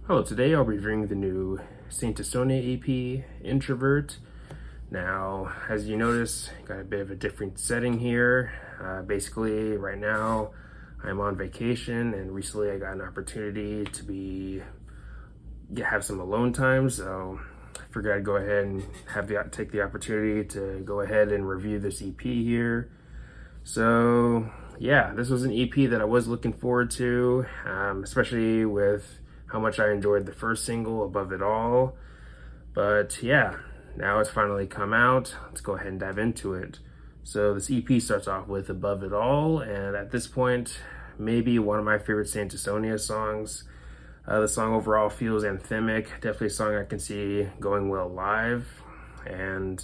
Hello, today I'll be reviewing the new Saint Asonia EP, Introvert. Now, as you notice, got a bit of a different setting here. Basically, right now, I'm on vacation, and recently I got an opportunity to have some alone time, so I figured I'd go ahead and take the opportunity to go ahead and review this EP here. So, yeah, this was an EP that I was looking forward to, especially with how much I enjoyed the first single, Above It All. But yeah, now it's finally come out. Let's go ahead and dive into it. So this EP starts off with Above It All, and at this point, maybe one of my favorite Saint Asonia songs. The song overall feels anthemic, definitely a song I can see going well live. And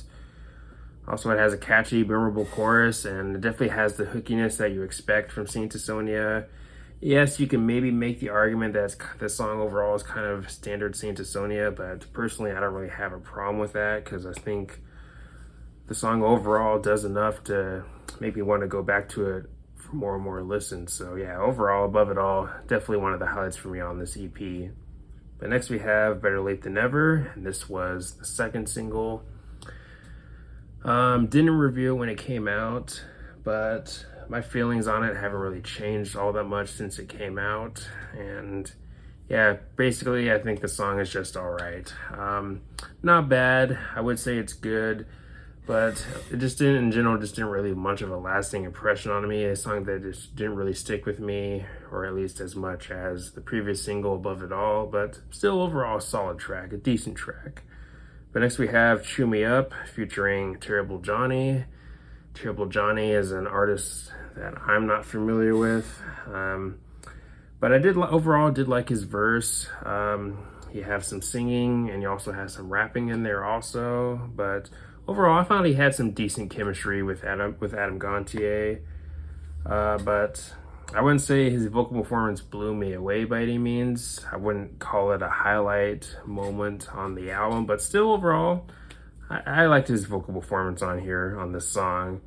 also it has a catchy, memorable chorus, and it definitely has the hookiness that you expect from Saint Asonia. Yes, you can maybe make the argument that the song overall is kind of standard Saint Asonia, but personally I don't really have a problem with that because I think the song overall does enough to make me want to go back to it for more and more listens. So yeah, overall, Above It All, definitely one of the highlights for me on this EP. But next we have Better Late Than Never, and this was the second single. Didn't review it when it came out, but my feelings on it haven't really changed all that much since it came out. And yeah, basically I think the song is just all right. Not bad. I would say it's good, but it just didn't really much of a lasting impression on me. A song that just didn't really stick with me, or at least as much as the previous single, Above It All, but still overall a solid track, a decent track. But next we have Chew Me Up featuring Terrible Johnny. Terrible Johnny is an artist that I'm not familiar with, but I overall did like his verse. You have some singing, and you also have some rapping in there also. But overall, I found he had some decent chemistry with Adam Gontier. But I wouldn't say his vocal performance blew me away by any means. I wouldn't call it a highlight moment on the album, but still overall, I liked his vocal performance on here on this song.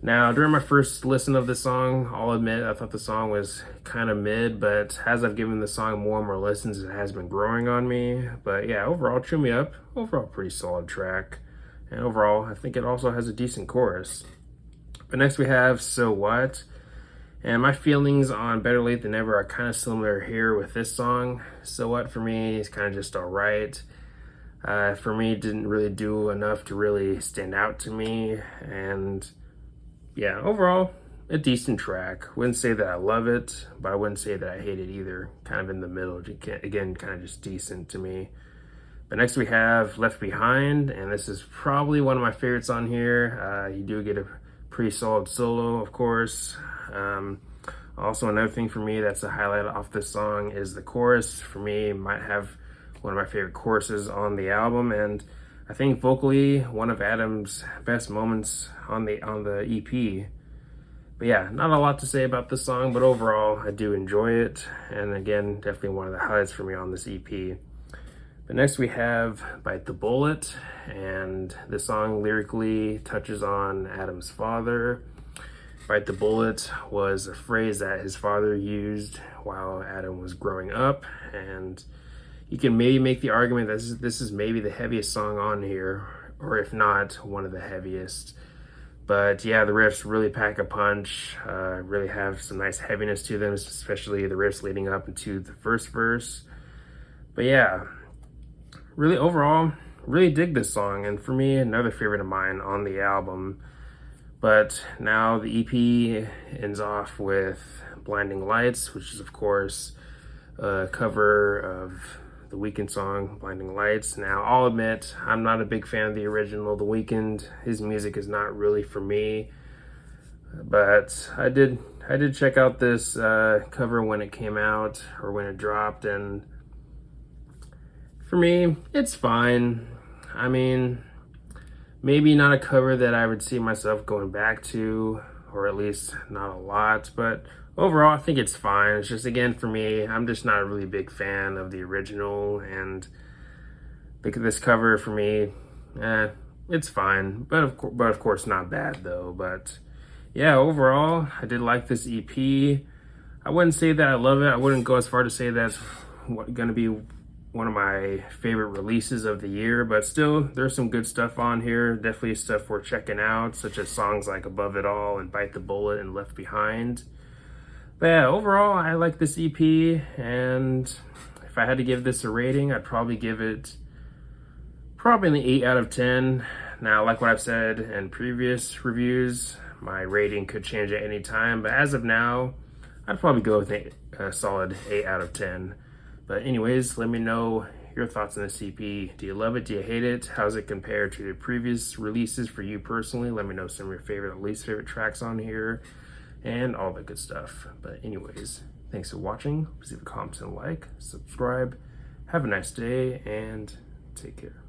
Now, during my first listen of the song, I'll admit I thought the song was kind of mid, but as I've given the song more and more listens, it has been growing on me. But yeah, overall, Chew Me Up, overall pretty solid track. And overall, I think it also has a decent chorus. But next we have So What. And my feelings on Better Late Than Never are kind of similar here with this song. So What for me is kind of just all right. For me, it didn't really do enough to really stand out to me. And yeah, overall, a decent track. Wouldn't say that I love it, but I wouldn't say that I hate it either. Kind of in the middle. Again, kind of just decent to me. But next we have Left Behind, and this is probably one of my favorites on here. You do get a pretty solid solo, of course. Also, another thing for me that's a highlight off this song is the chorus. For me, might have one of my favorite choruses on the album, and I think vocally one of Adam's best moments on the EP. But yeah, not a lot to say about this song, but overall I do enjoy it, and again, definitely one of the highlights for me on this EP. But next we have Bite the Bullet, and the song lyrically touches on Adam's father. Bite the bullet was a phrase that his father used while Adam was growing up, and you can maybe make the argument that this is maybe the heaviest song on here, or if not, one of the heaviest. But yeah, the riffs really pack a punch, really have some nice heaviness to them, especially the riffs leading up into the first verse. But yeah, really overall, really dig this song, and for me, another favorite of mine on the album. But now the EP ends off with Blinding Lights, which is of course a cover of the Weeknd song Blinding Lights. Now, I'll admit I'm not a big fan of the original The Weeknd. His music is not really for me, but I did check out this cover when it came out, or when it dropped, and for me it's fine. I mean, maybe not a cover that I would see myself going back to, or at least not a lot, but overall, I think it's fine. It's just, again, for me, I'm just not a really big fan of the original, and this cover for me, it's fine. But of course, not bad though. But yeah, overall, I did like this EP. I wouldn't say that I love it. I wouldn't go as far to say that's going to be one of my favorite releases of the year, but still, there's some good stuff on here. Definitely stuff worth checking out, such as songs like Above It All and Bite the Bullet and Left Behind. But yeah, overall, I like this EP, and if I had to give this a rating, I'd probably give it probably an 8 out of 10. Now, like what I've said in previous reviews, my rating could change at any time, but as of now, I'd probably go with a solid 8 out of 10. But anyways, let me know your thoughts on this EP. Do you love it? Do you hate it? How's it compare to the previous releases for you personally? Let me know some of your favorite and least favorite tracks on here and all the good stuff. But anyways, thanks for watching. Please leave a comment and like, subscribe. Have a nice day and take care.